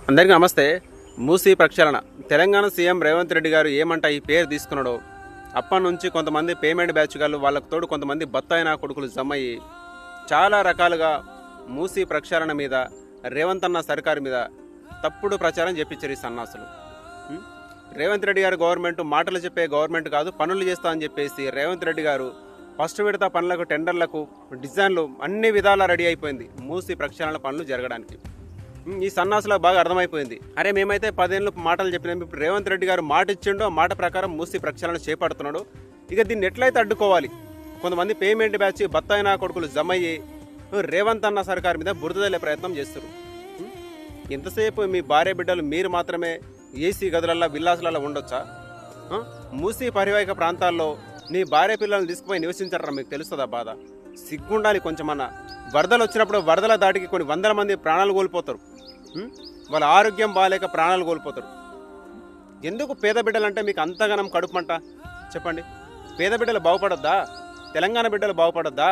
అందరికీ నమస్తే. మూసీ ప్రక్షాళన తెలంగాణ సీఎం రేవంత్ రెడ్డి గారు ఏమంట ఈ పేరు తీసుకున్నాడో అప్పటి నుంచి కొంతమంది పేమెంట్ బ్యాచ్ గారు వాళ్ళకు తోడు కొంతమంది బత్తాయినా కొడుకులు జమ్మయ్యి చాలా రకాలుగా మూసీ ప్రక్షాళన మీద రేవంత్ అన్న సర్కారు మీద తప్పుడు ప్రచారం చెప్పించారు ఈ సన్నాసులు. రేవంత్ రెడ్డి గారు గవర్నమెంట్ మాటలు చెప్పే గవర్నమెంట్ కాదు, పనులు చేస్తా అని చెప్పేసి రేవంత్ రెడ్డి గారు ఫస్ట్ విడత పనులకు టెండర్లకు డిజైన్లు అన్ని విధాలా రెడీ అయిపోయింది మూసీ ప్రక్షాళన పనులు జరగడానికి. ఈ సన్నాసులకు బాగా అర్థమైపోయింది, అరే మేమైతే 10 ఏళ్ళు మాటలు చెప్పినాం, ఇప్పుడు రేవంత్ రెడ్డి గారు మాట ఇచ్చిండో మాట ప్రకారం మూసీ ప్రక్షాళన చేపడుతున్నాడు, ఇక దీన్ని ఎట్లయితే అడ్డుకోవాలి. కొంతమంది పేమెంట్ బ్యాచ్ బత్తాయినా కొడుకులు జమయ్యి రేవంత్ అన్న సర్కారు మీద బురదలే ప్రయత్నం చేస్తారు. ఎంతసేపు మీ భార్య బిడ్డలు మీరు మాత్రమే ఏసీ గదులల్లో విల్లాసులలో ఉండొచ్చా? మూసీ పరివాహిక ప్రాంతాల్లో నీ భార్య పిల్లల్ని తీసుకుపోయి నివసించారా? మీకు తెలుస్తుందా బాధ? సిగ్గుండాలి కొంచెమన్నా. వరదలు వచ్చినప్పుడు వరదల దాటికి కొన్ని వందల మంది ప్రాణాలు కోల్పోతారు, వాళ్ళ ఆరోగ్యం బాగాలేక ప్రాణాలు కోల్పోతారు. ఎందుకు పేద బిడ్డలంటే మీకు అంతగానం కడుపుమంట చెప్పండి? పేద బిడ్డలు బాగుపడొద్దా? తెలంగాణ బిడ్డలు బాగుపడొద్దా?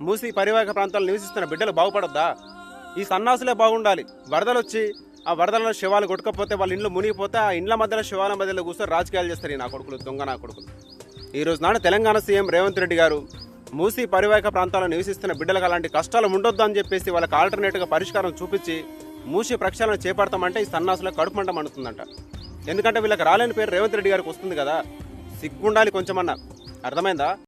మూసీ పరివాహక ప్రాంతాల్లో నివసిస్తున్న బిడ్డలు బాగుపడొద్దా? ఈ సన్నాసులే బాగుండాలి. వరదలు వచ్చి ఆ వరదలలో శవాలు కొట్టుకపోతే వాళ్ళ ఇంట్లో మునిగిపోతే ఆ ఇండ్ల మధ్యలో శవాల మధ్యలో కూర్చొని రాజకీయాలు చేస్తారు ఈ నా కొడుకులు, దొంగ నా కొడుకులు. ఈరోజు నాడు తెలంగాణ సీఎం రేవంత్ రెడ్డి గారు మూసీ పరివాహక ప్రాంతాల్లో నివసిస్తున్న బిడ్డలకు అలాంటి కష్టాలు ఉండొద్దు అని చెప్పేసి వాళ్ళకి ఆల్టర్నేట్గా పరిష్కారం చూపించి మూసీ ప్రక్షాళన చేపడతామంటే ఈ సన్నాసులకు కడుపుమంట మండుతుందంట. ఎందుకంటే వీళ్ళకి రాలేని పేరు రేవంత్ రెడ్డి గారికి వస్తుంది కదా. సిగ్గుండాలి కొంచెమన్నా, అర్థమైందా?